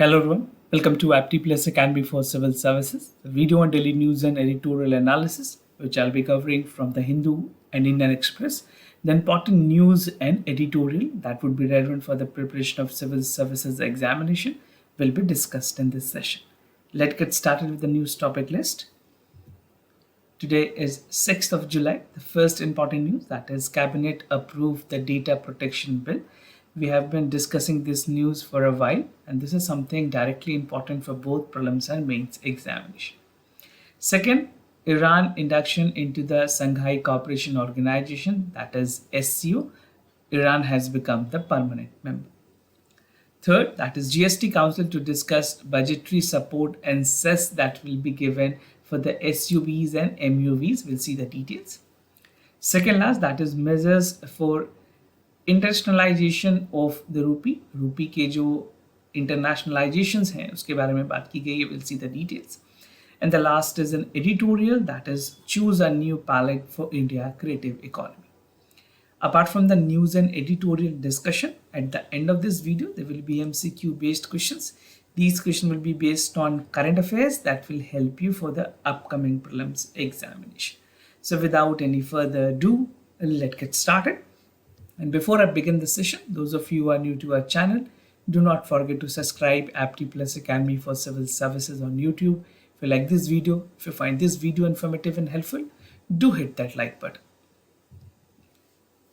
Hello everyone, welcome to Apti Plus Academy for Civil Services, a video on daily news and editorial analysis, which I'll be covering from the Hindu and Indian Express, the important news and editorial that would be relevant for the preparation of civil services examination will be discussed in this session. Let's get started with the news topic list. Today is 6th of July, the first important news, that is Cabinet approved the Data Protection Bill. We have been discussing this news for a while, and this is something directly important for both prelims and mains examination. Second, Iran induction into the Shanghai Cooperation Organization, that is SCO. Iran has become the permanent member. Third, that is GST Council to discuss budgetary support and cess that will be given for the SUVs and MUVs. We'll see the details. Second last, that is measures for internationalisation of the rupee के जो इंटरनेशनलाइजेशंस हैं उसके बारे में बात की गई है. Will see the details. And the last is an editorial that is choose a new palette for India creative economy. Apart from the news and editorial discussion, at the end of this video there will be MCQ based questions. These questions will be based on current affairs that will help you for the upcoming prelims examination. So without any further ado, let's get started. And before I begin the session, those of you who are new to our channel, do not forget to subscribe Apti Plus Academy for Civil Services on YouTube. If you like this video, if you find this video informative and helpful, do hit that like button.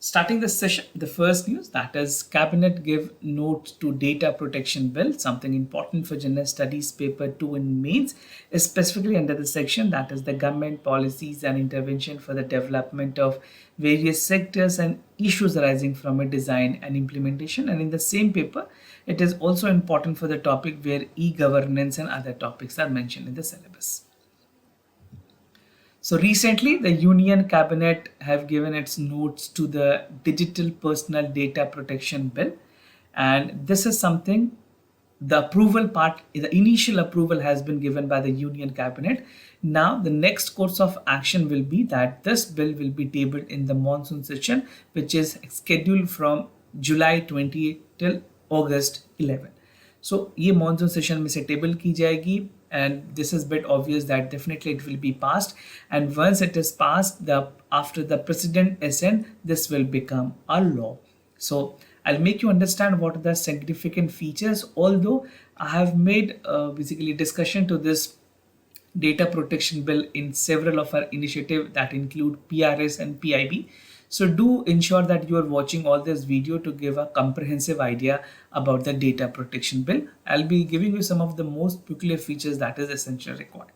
Starting the session, the first news, that is Cabinet give note to Data Protection Bill, something important for General Studies Paper 2 in mains, specifically under the section that is the government policies and intervention for the development of various sectors and issues arising from a design and implementation. And in the same paper, it is also important for the topic where e-governance and other topics are mentioned in the syllabus. So recently, the Union Cabinet have given its notes to the Digital Personal Data Protection Bill, and this is something, the approval part, the initial approval has been given by the Union Cabinet. Now the next course of action will be that this bill will be tabled in the monsoon session, which is scheduled from July 28 till August 11. So ये monsoon session में से table की जाएगी, and this is a bit obvious that definitely it will be passed, and once it is passed, after the president assent, this will become a law. So I'll make you understand what are the significant features, although I have made basically discussion to this data protection bill in several of our initiatives that include PRS and PIB. So do ensure that you are watching all this video to give a comprehensive idea about the data protection bill. I'll be giving you some of the most peculiar features that is essentially required.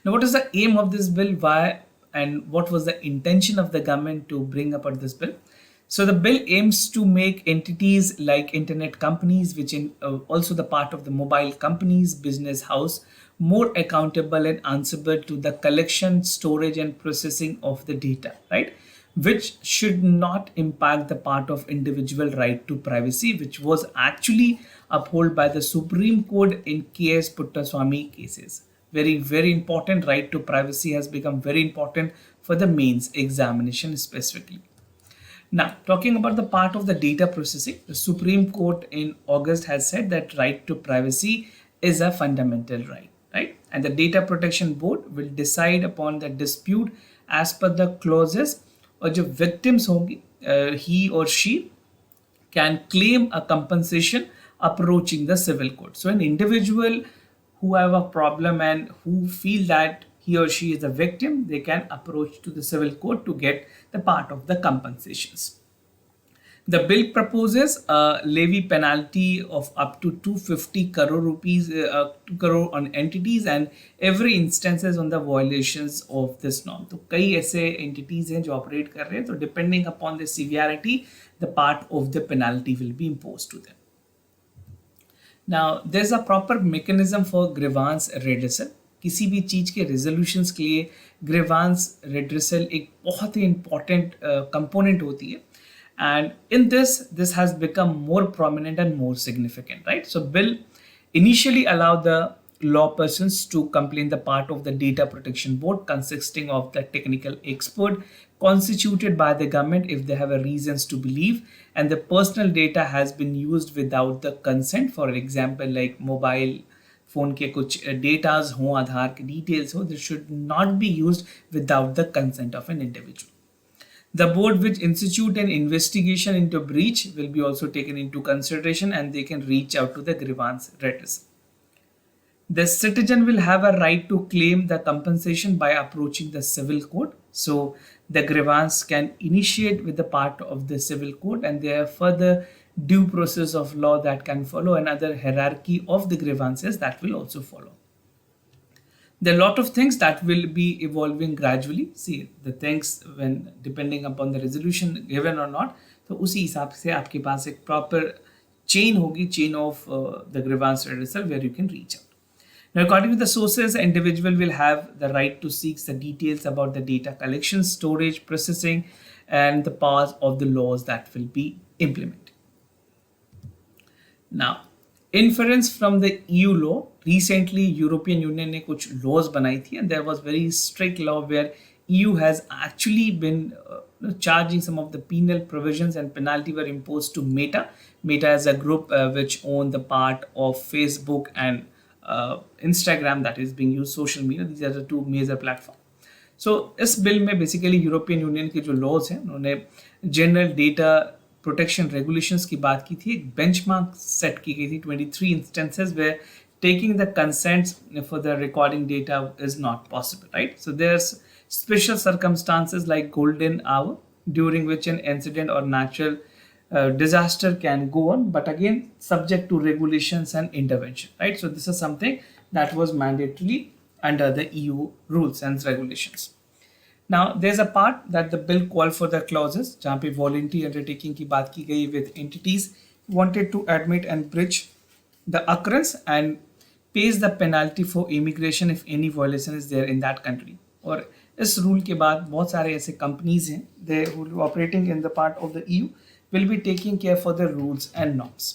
Now, what is the aim of this bill? Why and what was the intention of the government to bring about this bill? So the bill aims to make entities like internet companies, which in also the part of the mobile companies, business house, more accountable and answerable to the collection, storage and processing of the data, right? Which should not impact the part of individual right to privacy, which was actually upheld by the Supreme Court in KS Puttaswamy cases. Very, very important. Right to privacy has become very important for the mains examination specifically. Now, talking about the part of the data processing, the Supreme Court in August has said that right to privacy is a fundamental right, right? And the Data Protection Board will decide upon the dispute as per the clauses, or जो victims होंगी, he or she can claim a compensation approaching the civil court. So an individual who have a problem and who feel that he or she is a victim, they can approach to the civil court to get the part of the compensations. The bill proposes a levy penalty of up to 250 crore rupees, 2 crore on entities and every instances on the violations of this norm. तो कई ऐसे entities हैं जो operate कर रहे हैं, तो depending upon the severity, the part of the penalty will be imposed to them. Now, there's a proper mechanism for grievance redressal. किसी भी चीज के रेजोल्यूशंस के लिए ग्रीवांस रेड्रेसल एक बहुत ही इंपॉर्टेंट कंपोनेंट होती है, and in this has become more prominent and more significant, right? So bill initially allowed the law persons to complain the part of the data protection board consisting of the technical expert constituted by the government if they have a reasons to believe and the personal data has been used without the consent, for example like mobile phone के कुछ datas हों, आधार के details हो, this should not be used without the consent of an individual. The board which institute an investigation into breach will be also taken into consideration and they can reach out to the grievance redressal. The citizen will have a right to claim the compensation by approaching the civil court. So the grievance can initiate with the part of the civil court and there are further due process of law that can follow, another hierarchy of the grievances that will also follow. There are a lot of things that will be evolving gradually. See, the things when depending upon the resolution given or not, तो उसी हिसाब से आपके पास एक proper chain होगी, chain of the grievance redressal where you can reach out. Now, according to the sources, an individual will have the right to seek the details about the data collection, storage, processing, and the path of the laws that will be implemented. Now, inference from the EU law. Recently, European Union ने कुछ laws बनाई थी and there was very strict law where EU has actually been charging some of the penal provisions and penalty were imposed to Meta. Meta is a group which own the part of Facebook and Instagram that is being used, social media. These are the two major platforms. So इस bill में basically European Union के जो laws हैं उन्होंने general data protection regulations की बात की थी, एक benchmark set की गई थी 23 instances where taking the consents for the recording data is not possible, right? So there's special circumstances like golden hour during which an incident or natural disaster can go on, but again subject to regulations and intervention, right? So this is something that was mandatorily under the EU rules and regulations. Now there's a part that the bill called for the clauses जहाँ पे voluntary undertaking की बात की गई with entities wanted to admit and bridge the occurrence and pays the penalty for immigration if any violation is there in that country. और इस rule के बाद बहुत सारे ऐसे कंपनीज हैं they who operating in the part of the EU will be taking care for the rules and norms.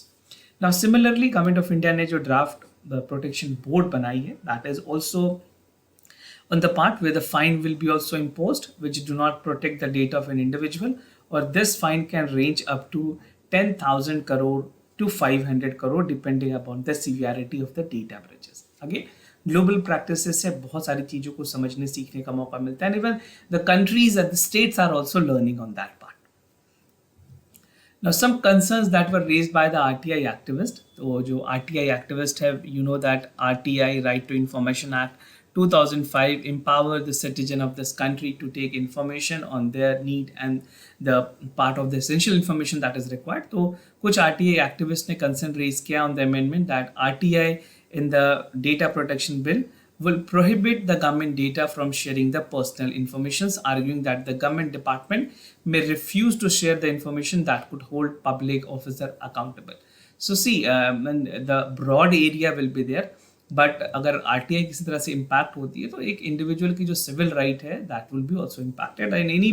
Now similarly government of India ने जो draft the protection board बनाई है that is also on the part where the fine will be also imposed which do not protect the data of an individual, or this fine can range up to 10,000 crore to 500 crore depending upon the severity of the data breaches. Again, global practices से बहुत सारी चीजों को समझने सीखने का मौका मिलता है and even the countries and the states are also learning on that part. Now some concerns that were raised by the RTI activist. तो जो RTI activist have, you know that RTI Right to Information Act 2005 empower the citizen of this country to take information on their need and the part of the essential information that is required. तो कुछ RTI activists ने concern raise किया on the amendment that RTI in the data protection bill will prohibit the government data from sharing the personal information, arguing that the government department may refuse to share the information that could hold public officer accountable. So see, the broad area will be there. But अगर RTI किसी तरह से impact होती है तो एक individual की जो सिविल राइट है that will be also impacted and any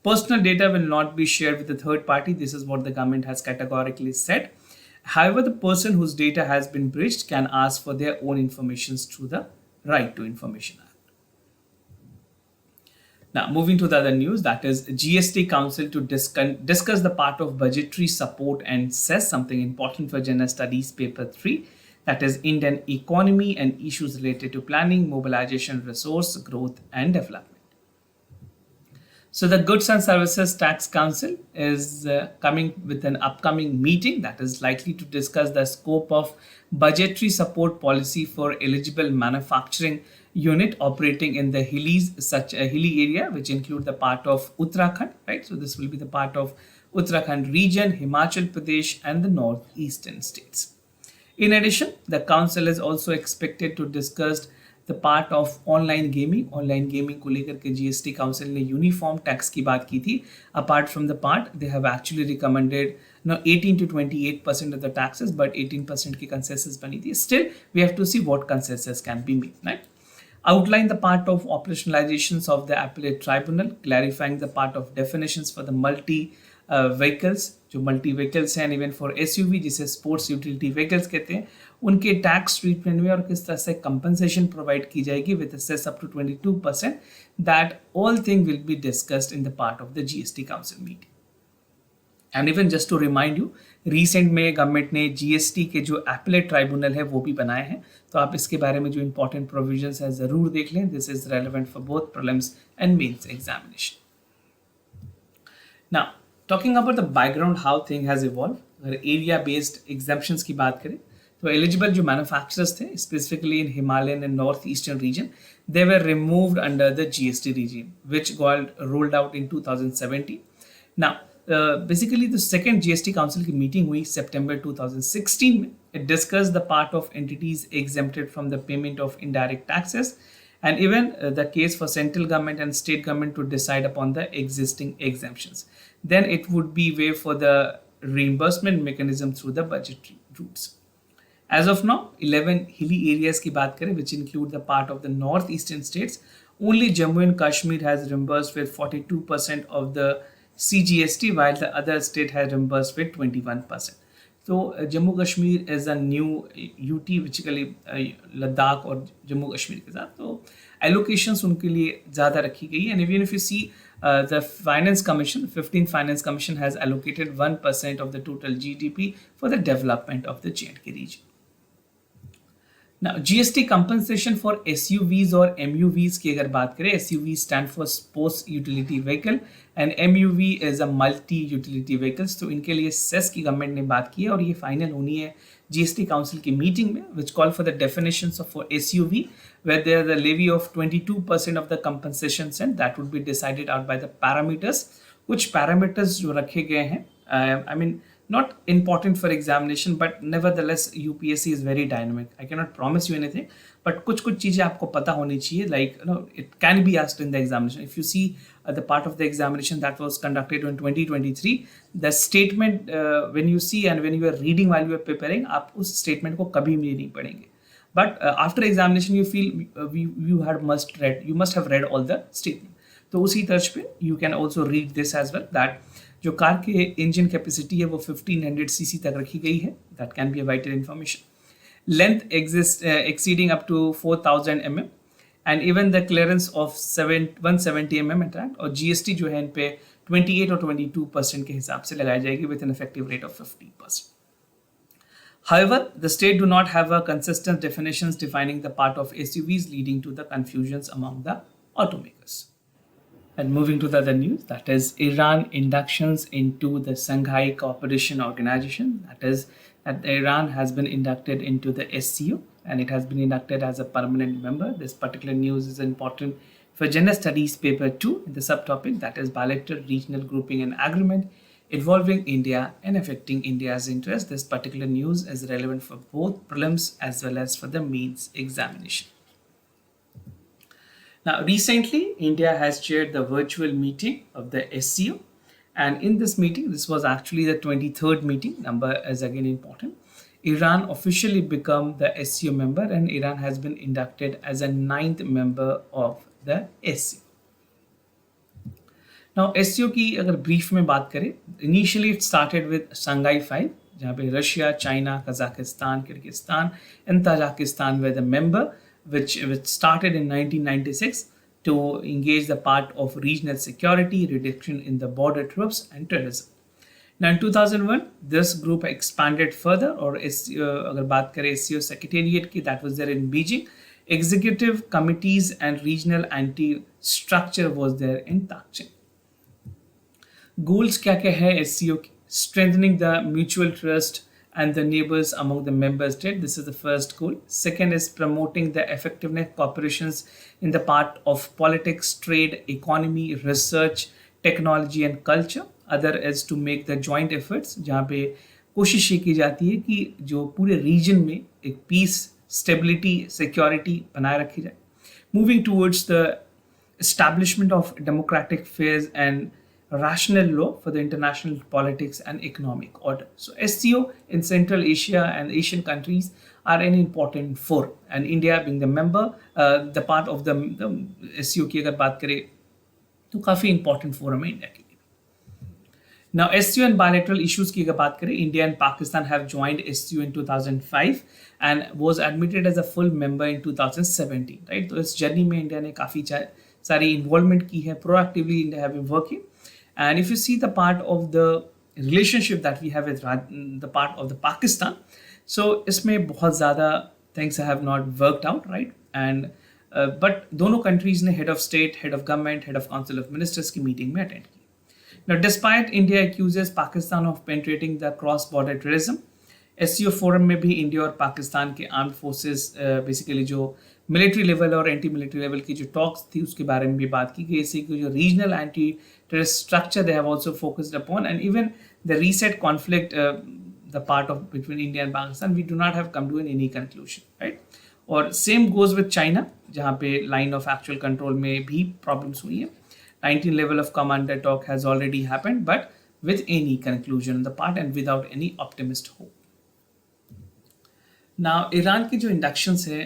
personal data will not be shared with the third party. This is what the government has categorically said. However, the person whose data has been breached can ask for their own information through the Right to Information Act. Now, moving to the other news, that is GST Council to discuss the part of budgetary support and says something important for General Studies Paper 3. That is Indian economy and issues related to planning, mobilization, resource, growth, and development. So the Goods and Services Tax Council is coming with an upcoming meeting that is likely to discuss the scope of budgetary support policy for eligible manufacturing unit operating in the hillies, such a hilly area, which include the part of Uttarakhand, right? So this will be the part of Uttarakhand region, Himachal Pradesh, and the northeastern states. In addition, the council is also expected to discuss the part of online gaming. Online gaming को लेकर के GST council ने uniform tax की बात की थी. Apart from the part, they have actually recommended 18 to 28% of the taxes, but 18% की consensus बनी थी. Still, we have to see what consensus can be made, right? Outline the part of operationalizations of the appellate tribunal, clarifying the part of definitions for the multi vehicles जो multi vehicles हैं, even for SUV जिसे sports utility vehicles कहते हैं, उनके tax treatment में और किस तरह से कंपनसेशन प्रोवाइड की जाएगी with cess up to 22%, that all thing will be discussed in the part of the GST council meeting. And even just to remind you, recent में गवर्नमेंट ने जीएसटी के जो एपलेट ट्राइब्यूनल है वो भी बनाए हैं, तो आप इसके बारे में जो इंपॉर्टेंट प्रोविजंस है ज़रूर देख लें. This is relevant for both prelims and mains examination. Now talking about the background how thing has evolve, अगर एरिया बेस्ड एग्जाम्पशंस की बात करें तो एलिजिबल जो मैन्युफैक्चरर्स थे specifically in Himalayan and north eastern region, they were removed under the GST regime which got rolled out in 2017. Now basically the second GST Council की meeting हुई September 2016 में. It discussed the part of entities exempted from the payment of indirect taxes and even the case for central government and state government to decide upon the existing exemptions. Then it would be way for the reimbursement mechanism through the budgetary routes. As of now, 11 hilly areas की बात करें which include the part of the northeastern states, only Jammu and Kashmir has reimbursed with 42% of the CGST while the other state has reimbursed with 21%. So Jammu Kashmir is a new UT basically Ladakh और Jammu Kashmir के साथ, तो allocations उनके लिए ज़्यादा रखी गई. And even if you see the Finance Commission, 15th Finance Commission has allocated 1% of the total GDP for the development of the J&K region. Now, GST compensation for SUVs और MUVs की अगर बात करें, SUV stand for Sports Utility Vehicle and MUV is a Multi Utility Vehicles, तो इनके लिए cess की government ने बात की है और ये फाइनल होनी है GST काउंसिल की मीटिंग में, which call for the definitions of for SUV where there is a levy of 22% of the compensation and that would be decided out by the parameters. कुछ parameters जो रखे गए हैं, I mean not important for examination but nevertheless UPSC is very dynamic. I cannot promise you anything but कुछ चीज़ें आपको पता होनी चाहिए, like it can be asked in the examination. If you see the part of the examination that was conducted in 2023, the statement when you see and when you are reading while you are preparing, आप उस statement को कभी भी नहीं पढ़ेंगे, but after examination you feel you must have read all the statement. तो उसी तर्ज पे you can also read this as well, that जो कार के इंजन कैपेसिटी है वो 1500 सीसी तक रखी गई है. That can be a vital information. Length exceeding up to 4000 mm and even the clearance of 170 mm at, और जीएसटी जो है इन पे 28 और 22% के हिसाब से लगाई जाएगी with an effective rate of 50%. However, the state do not have a consistent definitions defining the part of SUVs, leading to the confusions among the automakers. And moving to the other news, that is Iran inductions into the Shanghai Cooperation Organization. That is that Iran has been inducted into the SCO and it has been inducted as a permanent member. This particular news is important for General Studies paper 2 in the subtopic, that is bilateral regional grouping and agreement involving India and affecting India's interest. This particular news is relevant for both prelims as well as for the mains examination. Now, recently, India has chaired the virtual meeting of the SCO, and in this meeting, this was actually the 23rd meeting, number is again important. Iran officially become the SCO member and Iran has been inducted as a 9th member of the SCO. Now, SCO की अगर brief में बात करें, initially it started with Shanghai 5, जहाँ पे Russia, China, Kazakhstan, Kyrgyzstan and Tajikistan were the member, which started in 1996 to engage the part of regional security, reduction in the border troops and terrorism. Now in 2001, this group expanded further, or अगर बात करें SCO Secretariat की, that was there in Beijing. Executive committees and regional anti-structure was there in Takching. Goals क्या क्या है SCO की? Strengthening the mutual trust and the neighbors among the member states. This is the first goal. Second is promoting the effectiveness cooperations in the part of politics, trade, economy, research, technology and culture. Other is to make the joint efforts, जहाँ पे कोशिश ये की जाती है कि जो पूरे region में एक peace, stability, security बनाए रखी जाए. Moving towards the establishment of democratic affairs and rational law for the international politics and economic order. So SCO in Central Asia and Asian countries are an important forum, and India being the member, the part of the SCO की अगर बात करें तो काफ़ी important forum है India के लिए. Now, SCO and bilateral issues की अगर बात करें, India and Pakistan have joined SCO in 2005 and was admitted as a full member in 2017. Right? तो इस जर्नी में इंडिया ने काफ़ी सारी इन्वॉल्वमेंट की है, proactively India have been working. And if you see the part of the relationship that we have with the part of the Pakistan, so इसमें बहुत ज़्यादा things have not worked out, right? And but दोनों countries ने head of state, head of government, head of council of ministers की meeting में attend की. Now, despite India accuses Pakistan of penetrating the cross-border terrorism, SCO forum में भी India और पाकिस्तान के armed forces basically जो मिलिट्री लेवल और anti military level की जो टॉक्स थी उसके बारे में भी बात की गई. इससे जो regional anti terrorist structure they have also focused upon and even the recent conflict the part of between India and Pakistan we do not have come to any conclusion, right. और सेम गोज विद चाइना जहाँ पे line of actual control में भी problems हुई है. 19 level of commander talk has already happened, but with any conclusion on the part and without any optimist hope. Now, Iran की जो inductions है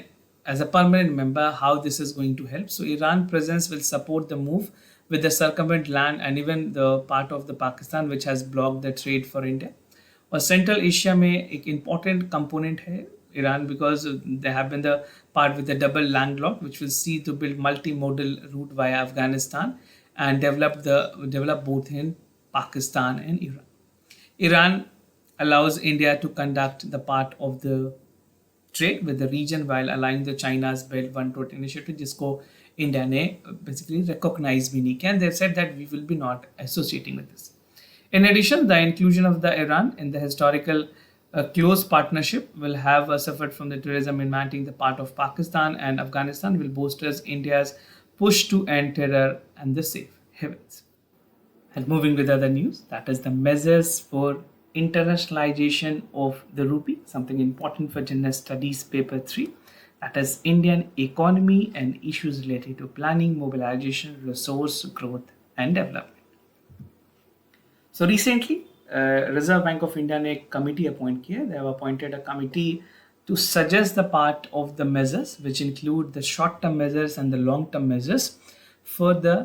as a permanent member, how this is going to help. So, Iran presence will support the move with the circumvent land and even the part of the Pakistan which has blocked the trade for India. और Central Asia में एक important component है Iran because they have been the part with the double landlocked which will see to build multimodal route via Afghanistan and develop both in Pakistan and Iran. Iran allows India to conduct the part of the trade with the region while allowing the China's Belt One Road initiative, जिसको India ने basically recognize भी नहीं किया, and they've said that we will be not associating with this. In addition, the inclusion of the Iran in the historical close partnership will have suffered from the terrorism in managing the part of Pakistan and Afghanistan will bolster India's push to end terror and the safe havens. And moving with other news, that is the measures for internationalization of the rupee, something important for General Studies Paper 3, that is Indian economy and issues related to planning, mobilization, resource growth and development. So recently, Reserve Bank of India ने एक committee appoint किया. They have appointed a committee to suggest the part of the measures which include the short-term measures and the long-term measures for the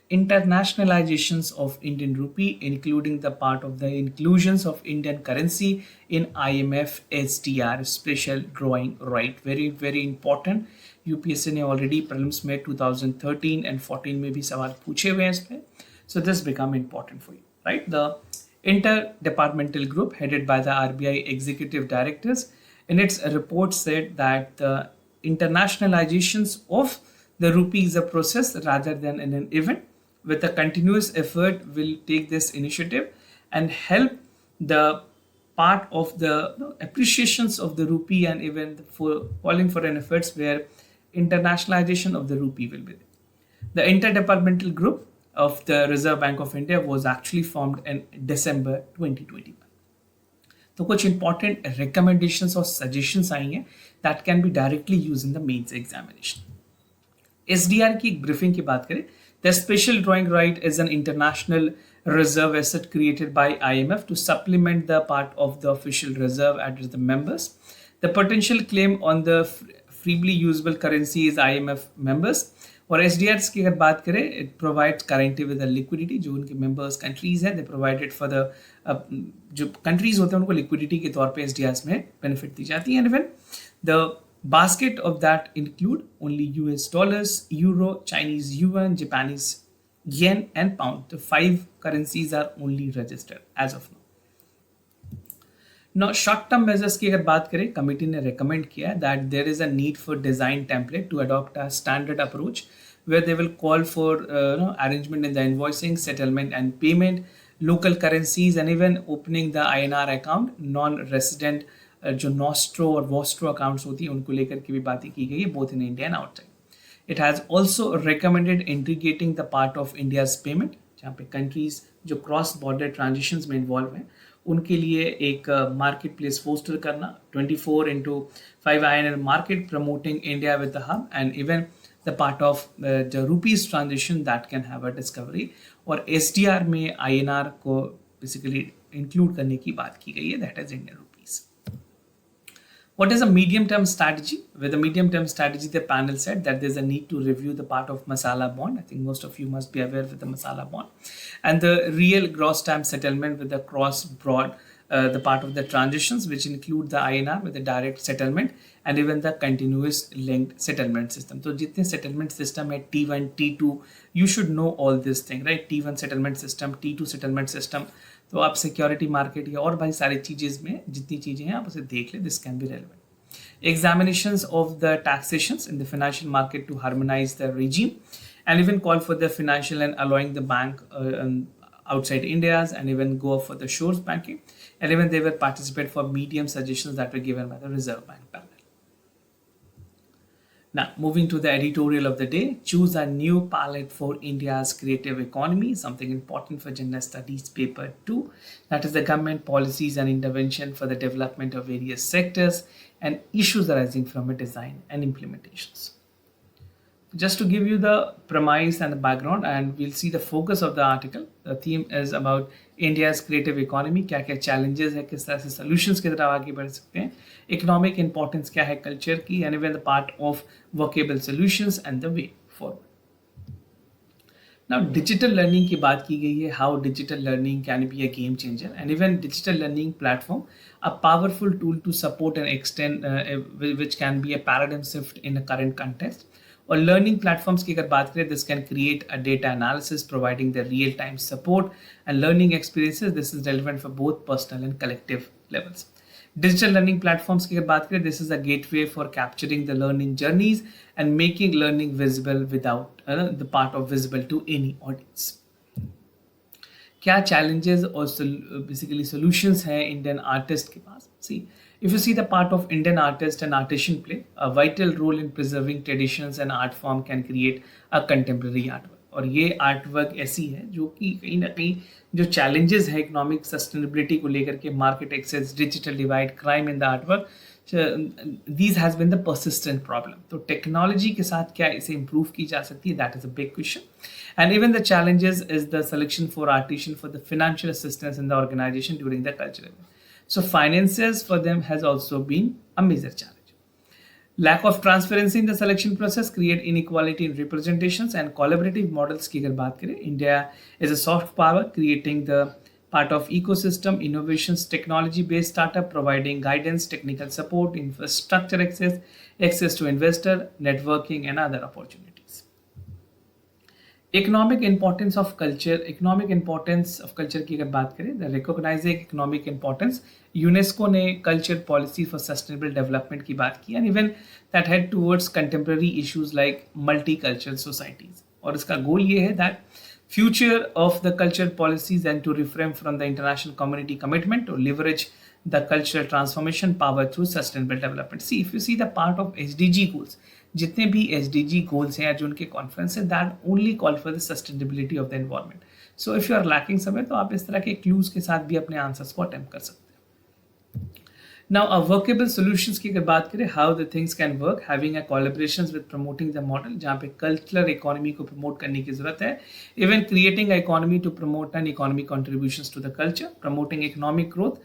internationalizations of Indian rupee, including the part of the inclusions of Indian currency in IMF SDR special drawing right. Very very important. UPSC ने already prelims में 2013 and 14 में भी सवाल पूछे हुए हैं इस पे. So this become important for you, right? The interdepartmental group headed by the RBI executive directors in its report said that the internationalizations of the rupee is a process rather than an event. With a continuous effort, will take this initiative and help the part of the appreciations of the rupee and even for calling for an efforts where internationalization of the rupee will be there. The interdepartmental group of the Reserve Bank of India was actually formed in December 2021. तो कुछ important recommendations और suggestions आई हैं that can be directly used in the mains examination. SDR की एक briefing की बात करें, the special drawing right is an international reserve asset created by IMF to supplement the part of the official reserve at the members. The potential claim on the freely usable currency is IMF members. और SDRs की अगर बात करें, it provides currently with the liquidity जो उनके members countries हैं, they provided for the जो countries होते हैं उनको liquidity के तौर पे SDRs में benefit दी जाती है. And even the basket of that include only US dollars, euro, Chinese yuan, Japanese yen and pound. The 5 currencies are only registered as of now. Now, short-term measures की अगर बात करें, कमेटी ने recommend किया that there is a need for design template to adopt a standard approach where they will call for arrangement in the invoicing, settlement and payment, local currencies and even opening the INR account, non-resident जो Nostro और Vostro accounts होती है उनको लेकर के भी बातें की गई है both in India and outside. It has also recommended integrating the part of India's payment जहाँ पे countries जो cross border transactions में involve हैं उनके लिए एक मार्केट प्लेस फोस्टर करना 24/5 INR market promoting India with the hub and even the part of the rupees transaction that can have a discovery और SDR में INR को बेसिकली इंक्लूड करने की बात की गई है that is Indian rupees. What is a medium-term strategy? With a medium-term strategy, the panel said that there's a need to review the part of masala bond. I think most of you must be aware with the masala bond, and the real gross stamp settlement with the cross broad, the part of the transitions, which include the INR with the direct settlement and even the continuous linked settlement system. So, जितने settlement system है T1, T2, you should know all this thing, right? T1 settlement system, T2 settlement system. तो आप security market या और भाई सारी चीज़ें में जितनी चीज़ें हैं आप उसे देख लें. This can be relevant. Examinations of the taxations in the financial market to harmonize the regime, and even call for the financial and allowing the bank outside India's, and even go for the shores banking, and even they will participate for medium suggestions that were given by the Reserve Bank panel. Now, moving to the editorial of the day, choose a new palette for India's creative economy, something important for General Studies paper 2. That is the government policies and intervention for the development of various sectors and issues arising from a design and implementations. Just to give you the premise and the background, and we'll see the focus of the article. The theme is about India's creative economy, क्या क्या challenges है, किस तरह से solutions की तरफ आगे बढ़ सकते हैं, economic importance क्या है culture की, and even the part of workable solutions and the way forward. Now, digital learning की बात की गई है, how digital learning can be a game changer, and even digital learning platform, a powerful tool to support and extend, which can be a paradigm shift in the current context. और learning platforms की अगर बात करें, this can create a data analysis providing the real time support and learning experiences. This is relevant for both personal and collective levels. Digital learning platforms की अगर बात करें, this is a gateway for capturing the learning journeys and making learning visible without the part of visible to any audience. क्या challenges और basically solutions हैं Indian artist के पास? सी, if you see the part of Indian artist and artisan play a vital role in preserving traditions and art form can create a contemporary artwork. और ये artwork ऐसी है जो कि कहीं ना कहीं जो चैलेंजेस है इकोनॉमिक सस्टेनेबिलिटी को लेकर के, market access, digital divide, crime in the artwork, these has been the persistent problem. तो टेक्नोलॉजी के साथ क्या इसे इम्प्रूव की जा सकती है, that is a big question. And even the challenges is the selection for artisan for the financial assistance in the organization during the cultural event. So finances for them has also been a major challenge. Lack of transparency in the selection process create inequality in representations and collaborative models की अगर बात करें, India is a soft power creating the part of ecosystem, innovations, technology-based startup providing guidance, technical support, infrastructure access to investor, networking and other opportunities. Economic importance of culture, economic importance of culture की अगर बात करें, the recognizing economic importance, UNESCO ने culture policy for sustainable development की बात की, and even that head towards contemporary issues like multi cultural societies. और इसका गोल ये है that future of the cultural policies and to refrain from the international community commitment to leverage the cultural transformation power through sustainable development. See, if you see the part of SDG goals, जितने भी SDG goals हैं जो उनके conference है, that only call for the sustainability of the environment. So if you are lacking somewhere, तो आप इस तरह के clues के साथ भी अपने आंसर्स को अटेम्प्ट कर सकते हैं. Now, a workable solutions की अगर बात करें, how the things can work, having a collaborations with promoting the model, जहाँ पे cultural economy को promote करने की ज़रूरत है, even creating an economy to promote an economic contributions to the culture, promoting economic growth,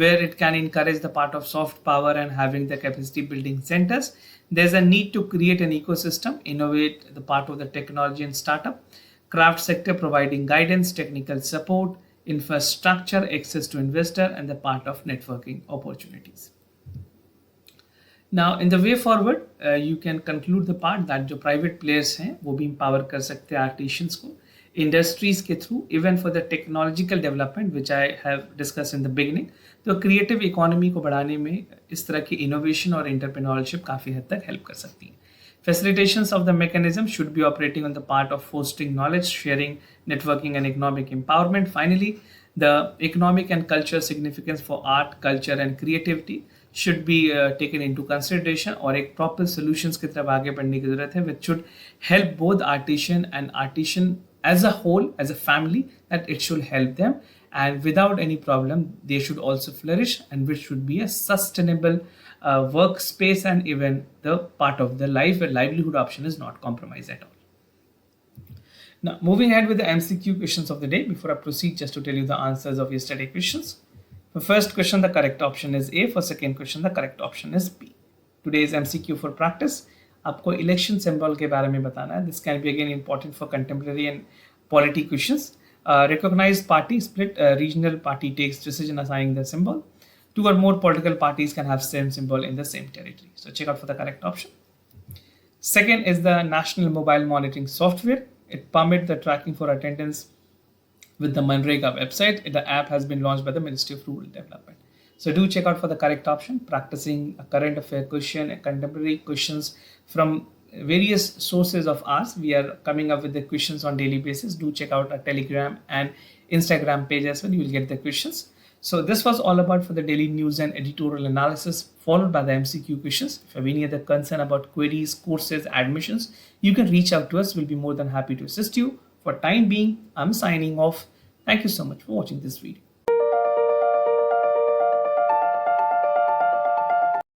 where it can encourage the part of soft power and having the capacity building centers. There's a need to create an ecosystem, innovate the part of the technology and startup, craft sector providing guidance, technical support, infrastructure, access to investor, and the part of networking opportunities. Now, in the way forward, you can conclude the part that जो private players हैं वो भी empower कर सकते हैं artisans को industries के through, even for the technological development which I have discussed in the beginning. तो creative economy को बढ़ाने में इस तरह की innovation और entrepreneurship काफ़ी हद तक help कर सकती है. Facilitations of the mechanism should be operating on the part of fostering knowledge sharing, networking and economic empowerment. Finally, the economic and cultural significance for art, culture and creativity should be taken into consideration, और एक proper solutions की तरफ आगे बढ़ने की ज़रूरत है, which should help both artisan and artisan as a whole, as a family, that it should help them, and without any problem they should also flourish, and which should be a sustainable workspace and even the part of the life where livelihood option is not compromised at all. Now, moving ahead with the MCQ questions of the day. Before I proceed, just to tell you the answers of yesterday questions. For first question, the correct option is A. For second question, the correct option is B. Today's MCQ for practice. आपको election symbol के बारे में बताना है. This can be again important for contemporary and polity questions. Recognized party split. Regional party takes decision assigning the symbol. Two or more political parties can have same symbol in the same territory. So check out for the correct option. Second is the National Mobile Monitoring Software. It permits the tracking for attendance with the Manrega website. The app has been launched by the Ministry of Rural Development. So do check out for the correct option. Practicing a current affair question and contemporary questions from various sources of ours. We are coming up with the questions on daily basis. Do check out our Telegram and Instagram page as well. You will get the questions. So this was all about for the daily news and editorial analysis, followed by the MCQ questions. If you have any other concern about queries, courses, admissions, you can reach out to us. We'll be more than happy to assist you. For time being, I'm signing off. Thank you so much for watching this video.